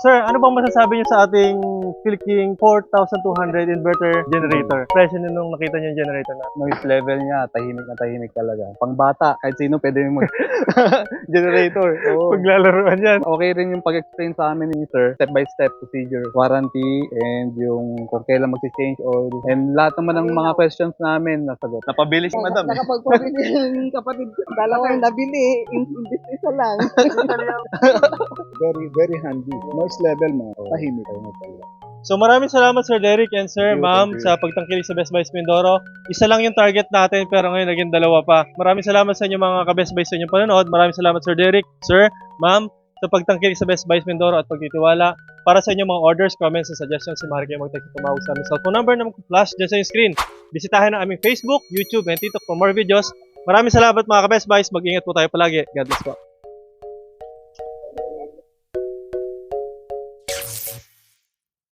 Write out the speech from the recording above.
sir, ano bang masasabi niyo sa ating Philking 4200 inverter generator? Presyo niyo nung nakita niyo yung generator na. Noise level niya, tahimik na tahimik talaga. Pang bata, kahit sino pwede mag generator. Oo. Paglalaroan yan. Okay rin yung pag-explain sa amin ni Sir, step-by-step procedure, warranty, and yung kung kailan mag-change oil, and lahat naman ng mga questions namin nasagot. Napabilis si madam. Nakapagpabili yung kapatid ko. Dalawang nabili, imbis isa lang. Very handy. Noise level mo, tahimik talaga. So maraming salamat Sir Derek and Sir Ma'am sa pagtangkilik sa Best Buys Mindoro. Isa lang yung target natin pero ngayon naging dalawa pa. Maraming salamat sa inyo mga ka-Best Buys sa inyong panonood. Maraming salamat Sir Derek, Sir, Ma'am sa pagtangkilik sa Best Buys Mindoro at pagtitiwala. Para sa inyong mga orders, comments, and suggestions, si Mari kayo mag-text tumawag sa aming cellphone number na mag-flash dyan sa yung screen. Bisitahin ang aming Facebook, YouTube, and TikTok for more videos. Maraming salamat mga ka-Best Buys. Mag-ingat po tayo palagi. God bless po.